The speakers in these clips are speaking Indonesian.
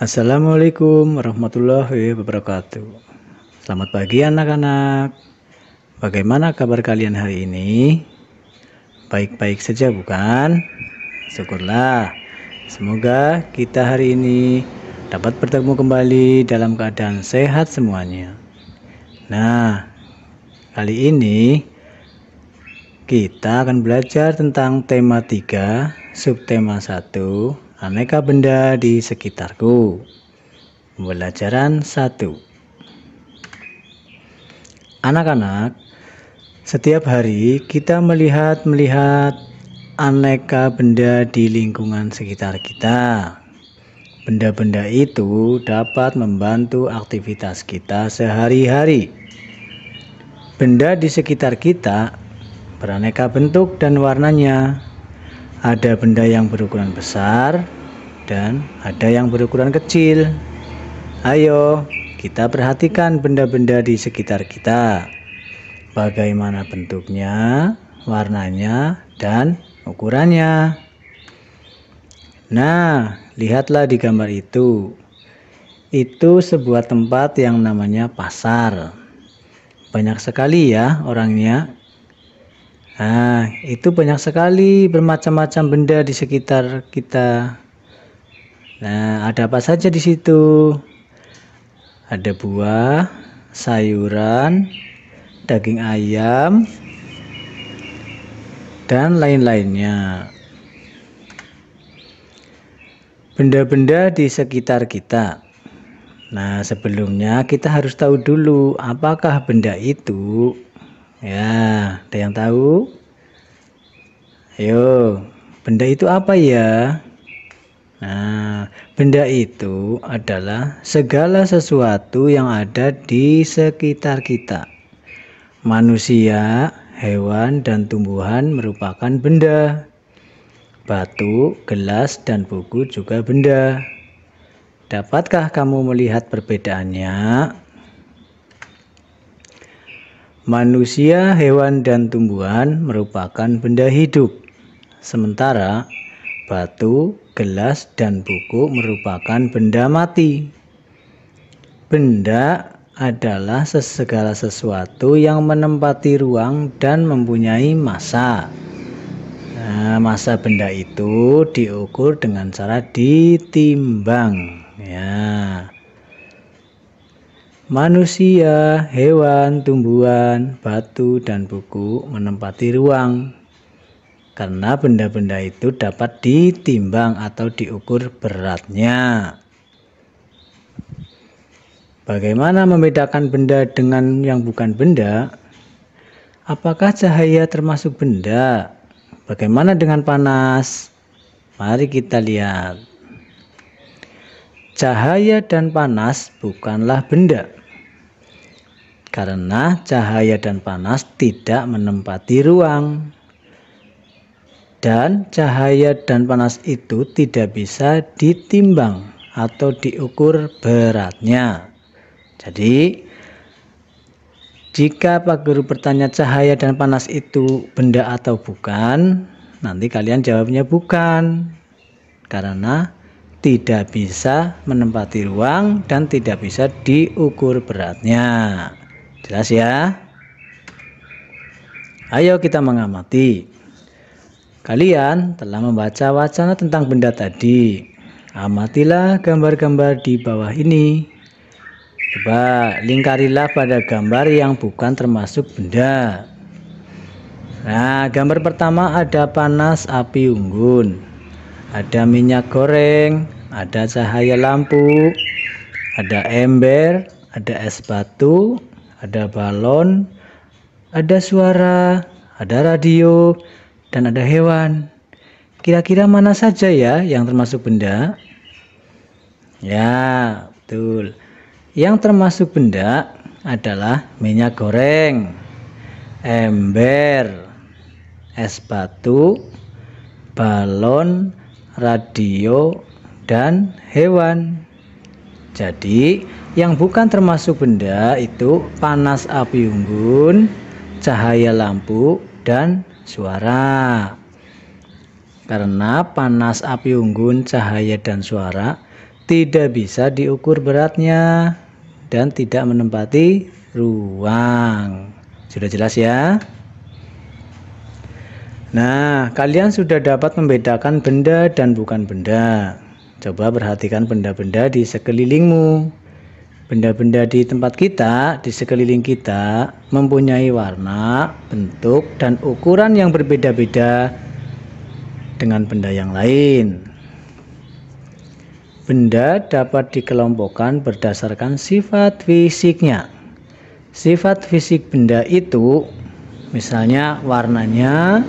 Assalamualaikum warahmatullahi wabarakatuh. Selamat pagi anak-anak. Bagaimana kabar kalian hari ini? Baik-baik saja bukan? Syukurlah. Semoga kita hari ini dapat bertemu kembali dalam keadaan sehat semuanya. Nah, kali ini kita akan belajar tentang tema 3, subtema 1, aneka benda di sekitarku. Pembelajaran 1. Anak-anak, setiap hari kita melihat aneka benda di lingkungan sekitar kita. Benda-benda itu dapat membantu aktivitas kita sehari-hari. Benda di sekitar kita beraneka bentuk dan warnanya. Ada benda yang berukuran besar dan ada yang berukuran kecil. Ayo, kita perhatikan benda-benda di sekitar kita. Bagaimana bentuknya, warnanya, dan ukurannya. Nah, lihatlah di gambar itu. Itu sebuah tempat yang namanya pasar. Banyak sekali ya orangnya. Nah, itu banyak sekali bermacam-macam benda di sekitar kita. Nah, ada apa saja di situ? Ada buah, sayuran, daging ayam, dan lain-lainnya. Benda-benda di sekitar kita. Nah, sebelumnya kita harus tahu dulu apakah benda itu. Ya, ada yang tahu? Ayo, benda itu apa ya? Nah, benda itu adalah segala sesuatu yang ada di sekitar kita. Manusia, hewan, dan tumbuhan merupakan benda. Batu, gelas, dan buku juga benda. Dapatkah kamu melihat perbedaannya? Manusia, hewan, dan tumbuhan merupakan benda hidup. Sementara batu, gelas, dan buku merupakan benda mati. Benda adalah segala sesuatu yang menempati ruang dan mempunyai massa. Nah, massa benda itu diukur dengan cara ditimbang. Ya. Manusia, hewan, tumbuhan, batu, dan buku menempati ruang. Karena benda-benda itu dapat ditimbang atau diukur beratnya. Bagaimana membedakan benda dengan yang bukan benda? Apakah cahaya termasuk benda? Bagaimana dengan panas? Mari kita lihat. Cahaya dan panas bukanlah benda. Karena cahaya dan panas tidak menempati ruang. Dan cahaya dan panas itu tidak bisa ditimbang atau diukur beratnya. Jadi, jika Pak Guru bertanya cahaya dan panas itu benda atau bukan, nanti kalian jawabnya bukan. Karena tidak bisa menempati ruang dan tidak bisa diukur beratnya. Jelas ya? Ayo kita mengamati. Kalian telah membaca wacana tentang benda tadi. Amatilah gambar-gambar di bawah ini. Coba lingkarilah pada gambar yang bukan termasuk benda. Nah, gambar pertama ada panas api unggun. Ada minyak goreng, ada cahaya lampu, ada ember, ada es batu, ada balon, ada suara, ada radio, dan ada hewan. Kira-kira mana saja ya yang termasuk benda? Ya, betul. Yang termasuk benda adalah minyak goreng, ember, es batu, balon, radio, dan hewan. Jadi, yang bukan termasuk benda itu panas api unggun, cahaya lampu, dan suara. Karena panas api unggun, cahaya, dan suara tidak bisa diukur beratnya, dan tidak menempati ruang. Sudah jelas ya? Nah, kalian sudah dapat membedakan benda dan bukan benda. Coba perhatikan benda-benda di sekelilingmu. Benda-benda di tempat kita, di sekeliling kita, mempunyai warna, bentuk, dan ukuran yang berbeda-beda dengan benda yang lain. Benda dapat dikelompokkan berdasarkan sifat fisiknya. Sifat fisik benda itu, misalnya warnanya,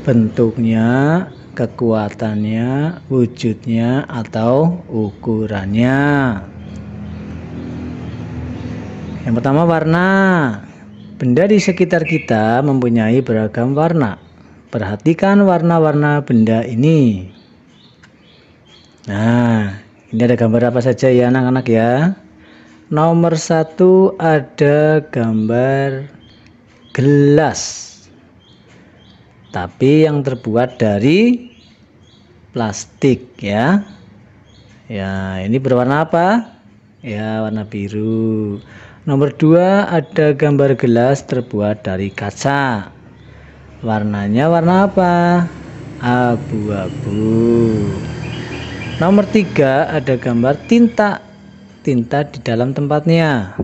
bentuknya, kekuatannya, wujudnya, atau ukurannya. Yang pertama, warna. Benda di sekitar kita mempunyai beragam warna. Perhatikan warna-warna benda ini. Nah, ini ada gambar apa saja ya anak-anak ya? Nomor 1 ada gambar gelas, tapi yang terbuat dari plastik ya. Ya, ini berwarna apa? Ya, warna biru. Nomor 2 ada gambar gelas terbuat dari kaca. Warnanya warna apa? Abu-abu. Nomor 3 ada gambar tinta. Tinta di dalam tempatnya.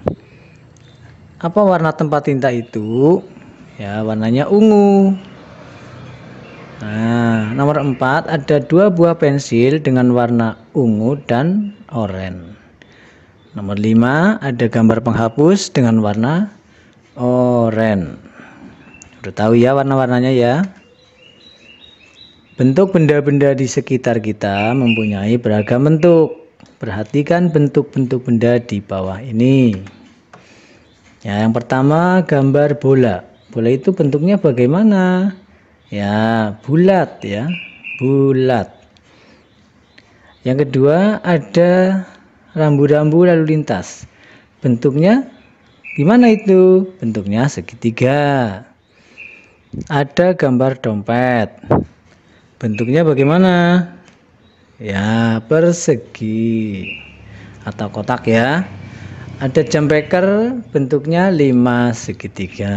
Apa warna tempat tinta itu? Ya, warnanya ungu. Nah, nomor 4 ada 2 buah pensil dengan warna ungu dan oranye. Nomor 5 ada gambar penghapus dengan warna oranye. Udah tahu ya warna-warnanya ya. Bentuk benda-benda di sekitar kita mempunyai beragam bentuk. Perhatikan bentuk-bentuk benda di bawah ini. Ya, yang pertama gambar bola. Bola itu bentuknya bagaimana? Ya, bulat ya, bulat. Yang kedua ada rambu-rambu lalu lintas. Bentuknya gimana itu? Bentuknya segitiga. Ada gambar dompet. Bentuknya bagaimana? Ya, persegi atau kotak ya. Ada jam beker, bentuknya 5 segitiga.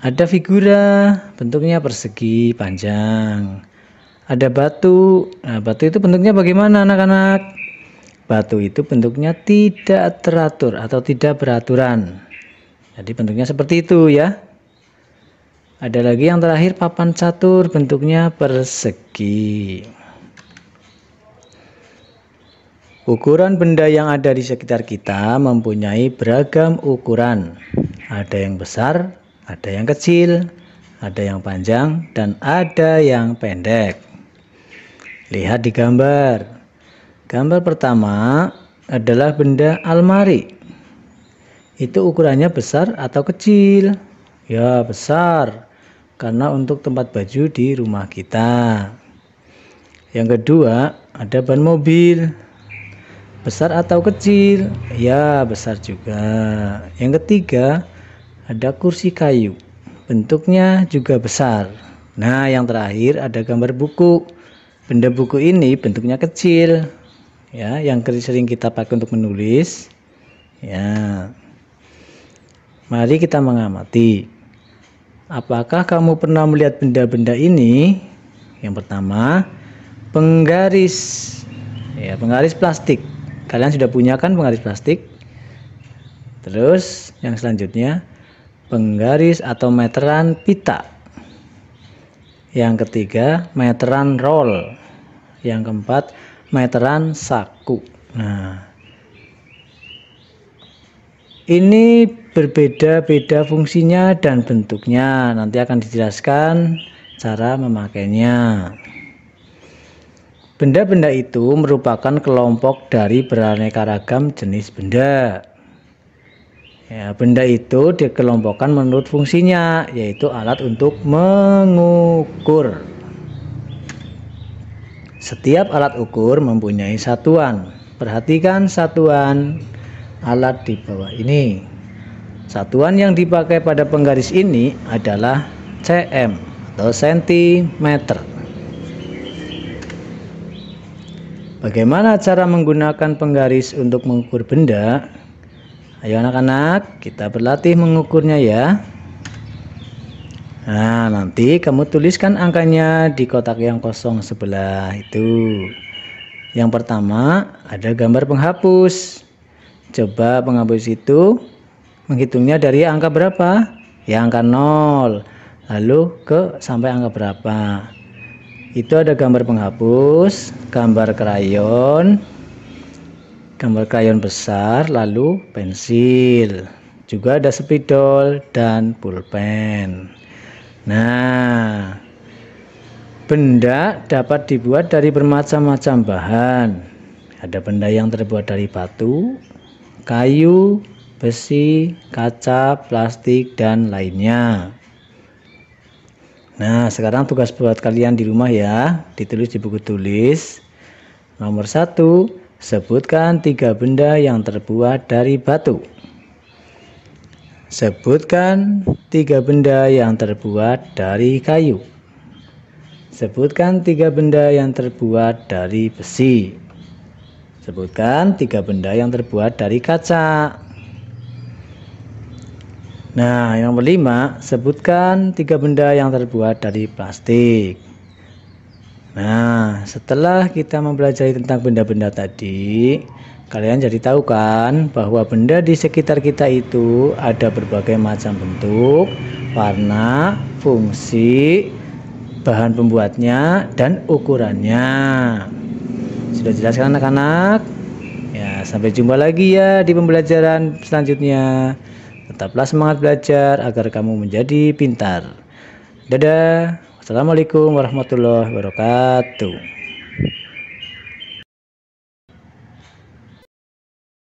Ada figura, bentuknya persegi panjang. Ada batu. Nah, batu itu bentuknya bagaimana anak-anak? Batu itu bentuknya tidak teratur atau tidak beraturan. Jadi bentuknya seperti itu ya. Ada lagi yang terakhir papan catur, bentuknya persegi. Ukuran benda yang ada di sekitar kita mempunyai beragam ukuran. Ada yang besar, ada yang kecil, ada yang panjang, dan ada yang pendek. Lihat di gambar. Gambar pertama adalah benda almari. Itu ukurannya besar atau kecil? Ya, besar. Karena untuk tempat baju di rumah kita. Yang kedua, ada ban mobil. Besar atau kecil? Ya, besar juga. Yang ketiga, ada kursi kayu. Bentuknya juga besar. Nah, yang terakhir ada gambar buku. Benda buku ini bentuknya kecil. Ya, yang sering kita pakai untuk menulis. Ya. Mari kita mengamati. Apakah kamu pernah melihat benda-benda ini? Yang pertama, penggaris. Ya, penggaris plastik. Kalian sudah punya kan penggaris plastik? Terus yang selanjutnya, penggaris atau meteran pita. Yang ketiga, meteran roll. Yang keempat, meteran saku. Nah, ini berbeda-beda fungsinya dan bentuknya. Nanti akan dijelaskan cara memakainya. Benda-benda itu merupakan kelompok dari beraneka ragam jenis benda. Ya, benda itu dikelompokkan menurut fungsinya, yaitu alat untuk mengukur. Setiap alat ukur mempunyai satuan. Perhatikan satuan alat di bawah ini. Satuan yang dipakai pada penggaris ini adalah cm atau cm. Bagaimana cara menggunakan penggaris untuk mengukur benda? Ayo anak-anak, kita berlatih mengukurnya ya. Nah, nanti kamu tuliskan angkanya di kotak yang kosong sebelah itu. Yang pertama, ada gambar penghapus. Coba penghapus itu menghitungnya dari angka berapa? Ya, angka 0. Lalu sampai angka berapa? Itu ada gambar penghapus, gambar krayon besar, lalu pensil. Juga ada spidol dan pulpen. Nah, benda dapat dibuat dari bermacam-macam bahan. Ada benda yang terbuat dari batu, kayu, besi, kaca, plastik, dan lainnya. Nah, sekarang tugas buat kalian di rumah ya, ditulis di buku tulis. Nomor 1, sebutkan 3 benda yang terbuat dari batu. Sebutkan 3 benda yang terbuat dari kayu. Sebutkan 3 benda yang terbuat dari besi. Sebutkan 3 benda yang terbuat dari kaca. Nah, yang kelima, sebutkan 3 benda yang terbuat dari plastik. Nah, setelah kita mempelajari tentang benda-benda tadi, kalian jadi tahu kan bahwa benda di sekitar kita itu ada berbagai macam bentuk, warna, fungsi, bahan pembuatnya, dan ukurannya. Sudah jelas kan anak-anak? Ya, sampai jumpa lagi ya di pembelajaran selanjutnya. Tetaplah semangat belajar agar kamu menjadi pintar. Dadah. Wassalamualaikum warahmatullahi wabarakatuh.